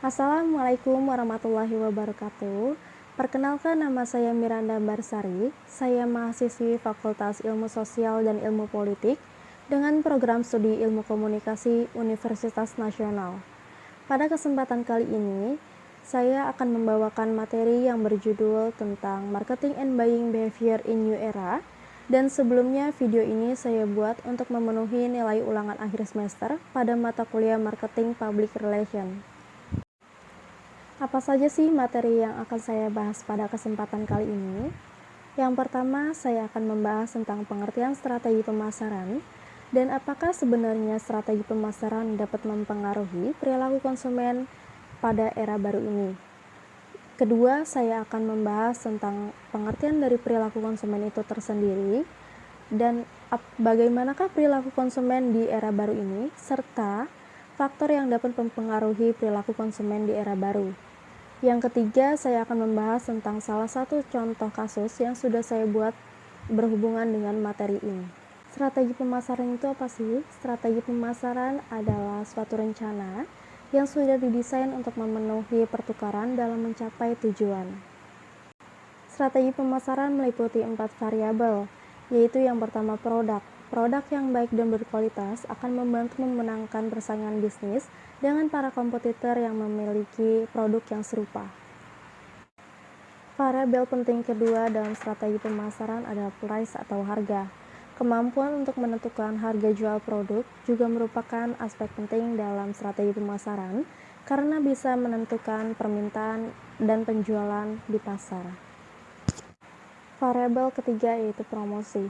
Assalamualaikum warahmatullahi wabarakatuh. Perkenalkan, nama saya Miranda Barsari. Saya mahasiswi Fakultas Ilmu Sosial dan Ilmu Politik dengan program studi Ilmu Komunikasi Universitas Nasional. Pada kesempatan kali ini, saya akan membawakan materi yang berjudul tentang Marketing and Buying Behavior in New Era. Dan sebelumnya, video ini saya buat untuk memenuhi nilai ulangan akhir semester pada mata kuliah Marketing Public Relation. Apa saja sih materi yang akan saya bahas pada kesempatan kali ini? Yang pertama, saya akan membahas tentang pengertian strategi pemasaran dan apakah sebenarnya strategi pemasaran dapat mempengaruhi perilaku konsumen pada era baru ini. Kedua, saya akan membahas tentang pengertian dari perilaku konsumen itu tersendiri dan bagaimanakah perilaku konsumen di era baru ini, serta faktor yang dapat mempengaruhi perilaku konsumen di era baru. Yang ketiga, saya akan membahas tentang salah satu contoh kasus yang sudah saya buat berhubungan dengan materi ini. Strategi pemasaran itu apa sih? Strategi pemasaran adalah suatu rencana yang sudah didesain untuk memenuhi pertukaran dalam mencapai tujuan. Strategi pemasaran meliputi 4 variabel, yaitu yang pertama produk. Produk yang baik dan berkualitas akan membantu memenangkan persaingan bisnis dengan para kompetitor yang memiliki produk yang serupa. Variabel penting kedua dalam strategi pemasaran adalah price atau harga. Kemampuan untuk menentukan harga jual produk juga merupakan aspek penting dalam strategi pemasaran karena bisa menentukan permintaan dan penjualan di pasar. Variabel ketiga yaitu promosi.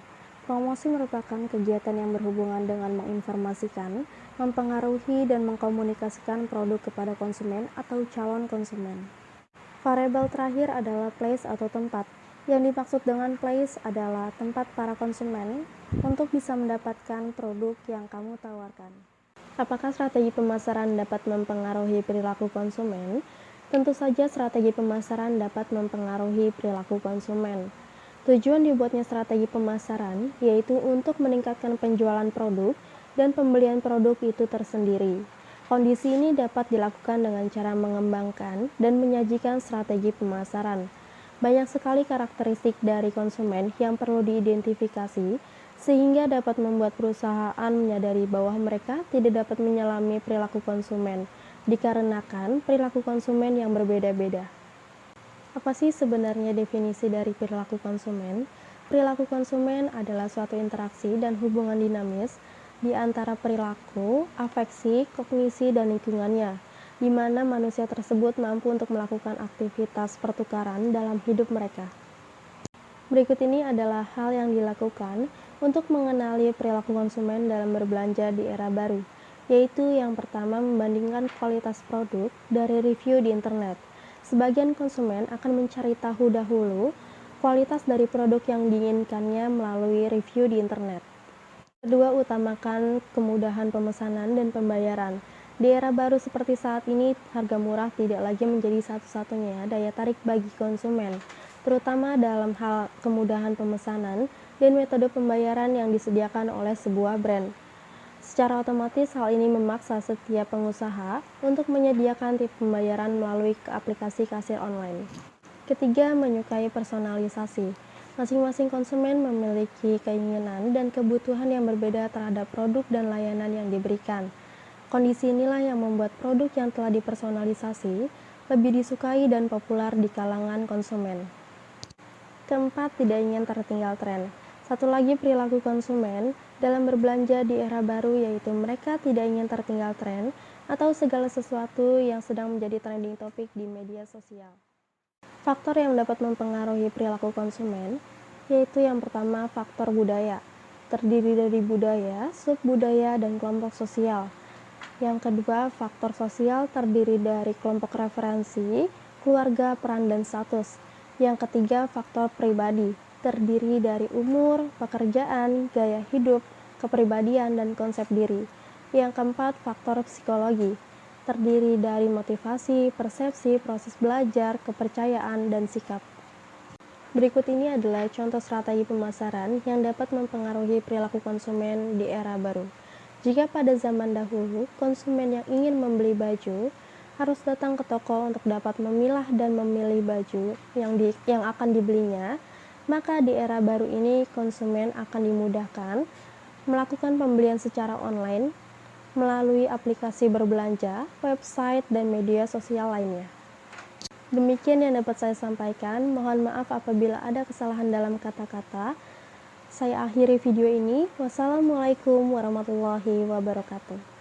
Promosi merupakan kegiatan yang berhubungan dengan menginformasikan, mempengaruhi, dan mengkomunikasikan produk kepada konsumen atau calon konsumen. Variabel terakhir adalah place atau tempat. Yang dimaksud dengan place adalah tempat para konsumen untuk bisa mendapatkan produk yang kamu tawarkan. Apakah strategi pemasaran dapat mempengaruhi perilaku konsumen? Tentu saja strategi pemasaran dapat mempengaruhi perilaku konsumen. Tujuan dibuatnya strategi pemasaran yaitu untuk meningkatkan penjualan produk dan pembelian produk itu tersendiri. Kondisi ini dapat dilakukan dengan cara mengembangkan dan menyajikan strategi pemasaran. Banyak sekali karakteristik dari konsumen yang perlu diidentifikasi sehingga dapat membuat perusahaan menyadari bahwa mereka tidak dapat menyelami perilaku konsumen dikarenakan perilaku konsumen yang berbeda-beda. Apa sih sebenarnya definisi dari perilaku konsumen? Perilaku konsumen adalah suatu interaksi dan hubungan dinamis di antara perilaku, afeksi, kognisi, dan lingkungannya, di mana manusia tersebut mampu untuk melakukan aktivitas pertukaran dalam hidup mereka. Berikut ini adalah hal yang dilakukan untuk mengenali perilaku konsumen dalam berbelanja di era baru, yaitu yang pertama membandingkan kualitas produk dari review di internet. Sebagian konsumen akan mencari tahu dahulu kualitas dari produk yang diinginkannya melalui review di internet. Kedua, utamakan kemudahan pemesanan dan pembayaran. Di era baru seperti saat ini, harga murah tidak lagi menjadi satu-satunya daya tarik bagi konsumen, terutama dalam hal kemudahan pemesanan dan metode pembayaran yang disediakan oleh sebuah brand. Secara otomatis, hal ini memaksa setiap pengusaha untuk menyediakan tip pembayaran melalui aplikasi kasir online. Ketiga, menyukai personalisasi. Masing-masing konsumen memiliki keinginan dan kebutuhan yang berbeda terhadap produk dan layanan yang diberikan. Kondisi inilah yang membuat produk yang telah dipersonalisasi lebih disukai dan populer di kalangan konsumen. Keempat, tidak ingin tertinggal tren. Satu lagi perilaku konsumen dalam berbelanja di era baru yaitu mereka tidak ingin tertinggal tren atau segala sesuatu yang sedang menjadi trending topik di media sosial. Faktor yang dapat mempengaruhi perilaku konsumen yaitu yang pertama faktor budaya, terdiri dari budaya, subbudaya, dan kelompok sosial. Yang kedua faktor sosial terdiri dari kelompok referensi, keluarga, peran, dan status. Yang ketiga faktor pribadi, terdiri dari umur, pekerjaan, gaya hidup, kepribadian, dan konsep diri. Yang keempat, faktor psikologi, terdiri dari motivasi, persepsi, proses belajar, kepercayaan, dan sikap. Berikut ini adalah contoh strategi pemasaran yang dapat mempengaruhi perilaku konsumen di era baru. Jika pada zaman dahulu, konsumen yang ingin membeli baju harus datang ke toko untuk dapat memilah dan memilih baju yang akan dibelinya, maka di era baru ini konsumen akan dimudahkan melakukan pembelian secara online melalui aplikasi berbelanja, website, dan media sosial lainnya. Demikian yang dapat saya sampaikan. Mohon maaf apabila ada kesalahan dalam kata-kata. Saya akhiri video ini. Wassalamualaikum warahmatullahi wabarakatuh.